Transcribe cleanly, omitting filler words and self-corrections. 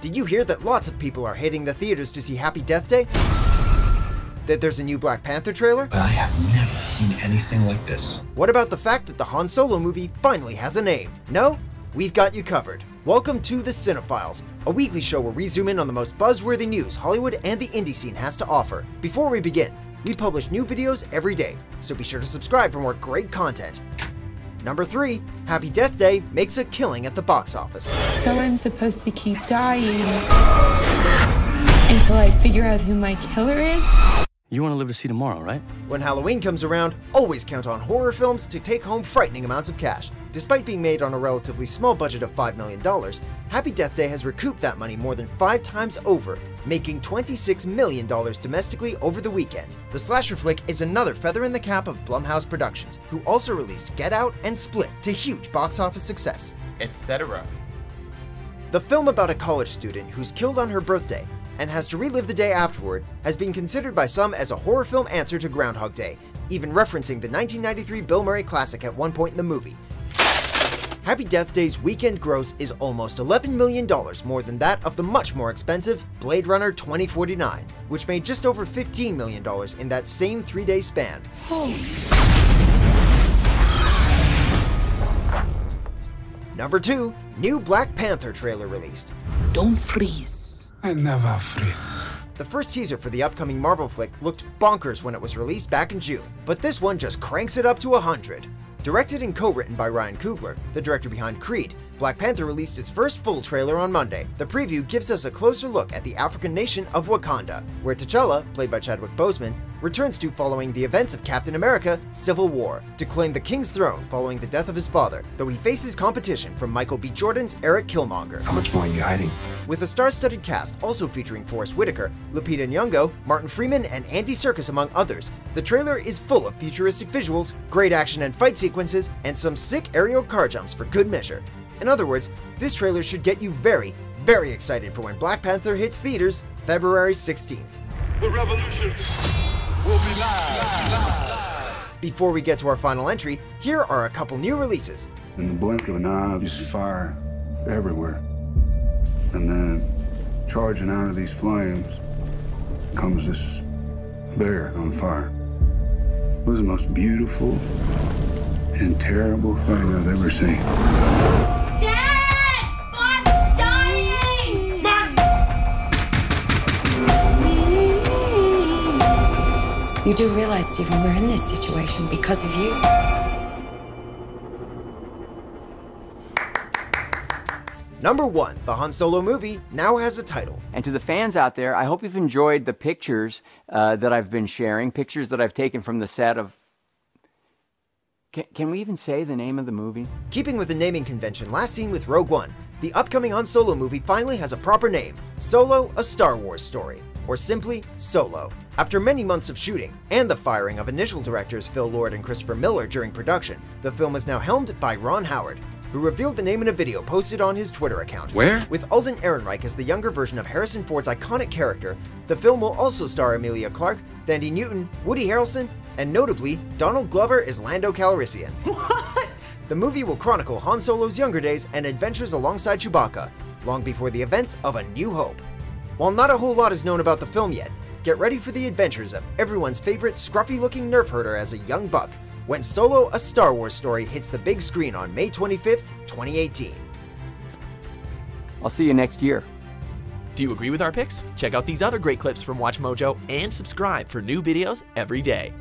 Did you hear that lots of people are hitting the theaters to see Happy Death Day? That there's a new Black Panther trailer? But I have never seen anything like this. What about the fact that the Han Solo movie finally has a name? No? We've got you covered. Welcome to the CineFiles, a weekly show where we zoom in on the most buzzworthy news Hollywood and the indie scene has to offer. Before we begin, we publish new videos every day, so be sure to subscribe for more great content. Number 3, Happy Death Day makes a killing at the box office. So I'm supposed to keep dying until I figure out who my killer is? You want to live to see tomorrow, right? When Halloween comes around, always count on horror films to take home frightening amounts of cash. Despite being made on a relatively small budget of $5 million, Happy Death Day has recouped that money more than 5 times over, making $26 million domestically over the weekend. The slasher flick is another feather in the cap of Blumhouse Productions, who also released Get Out and Split to huge box office success, etc. The film about a college student who's killed on her birthday and has to relive the day afterward has been considered by some as a horror film answer to Groundhog Day, even referencing the 1993 Bill Murray classic at one point in the movie. Happy Death Day's weekend gross is almost $11 million more than that of the much more expensive Blade Runner 2049, which made just over $15 million in that same 3-day span. Number 2, new Black Panther trailer released. Don't freeze. I never freeze. The first teaser for the upcoming Marvel flick looked bonkers when it was released back in June, but this one just cranks it up to 100. Directed and co-written by Ryan Coogler, the director behind Creed, Black Panther released its first full trailer on Monday. The preview gives us a closer look at the African nation of Wakanda, where T'Challa, played by Chadwick Boseman, returns to following the events of Captain America: Civil War, to claim the King's throne following the death of his father, though he faces competition from Michael B. Jordan's Eric Killmonger. How much more are you hiding? With a star-studded cast also featuring Forrest Whitaker, Lupita Nyong'o, Martin Freeman, and Andy Serkis among others, the trailer is full of futuristic visuals, great action and fight sequences, and some sick aerial car jumps for good measure. In other words, this trailer should get you very, very excited for when Black Panther hits theaters February 16th. The revolution will be live. Before we get to our final entry, here are a couple new releases. In the blink of an eye, there's fire everywhere. And then, charging out of these flames, comes this bear on fire. It was the most beautiful and terrible thing I've ever seen. Dad! Bob's dying! You do realize, Stephen, we're in this situation because of you. Number 1, the Han Solo movie now has a title. And to the fans out there, I hope you've enjoyed the pictures that I've been sharing, pictures that I've taken from the set of... Can we even say the name of the movie? Keeping with the naming convention last seen with Rogue One, the upcoming Han Solo movie finally has a proper name: Solo: A Star Wars Story, or simply Solo. After many months of shooting, and the firing of initial directors Phil Lord and Christopher Miller during production, the film is now helmed by Ron Howard, who revealed the name in a video posted on his Twitter account. Where? With Alden Ehrenreich as the younger version of Harrison Ford's iconic character, the film will also star Emilia Clarke, Thandie Newton, Woody Harrelson, and notably, Donald Glover as Lando Calrissian. What? The movie will chronicle Han Solo's younger days and adventures alongside Chewbacca, long before the events of A New Hope. While not a whole lot is known about the film yet, get ready for the adventures of everyone's favorite scruffy-looking nerf herder as a young buck, when Solo: A Star Wars Story hits the big screen on May 25th, 2018. I'll see you next year. Do you agree with our picks? Check out these other great clips from WatchMojo and subscribe for new videos every day.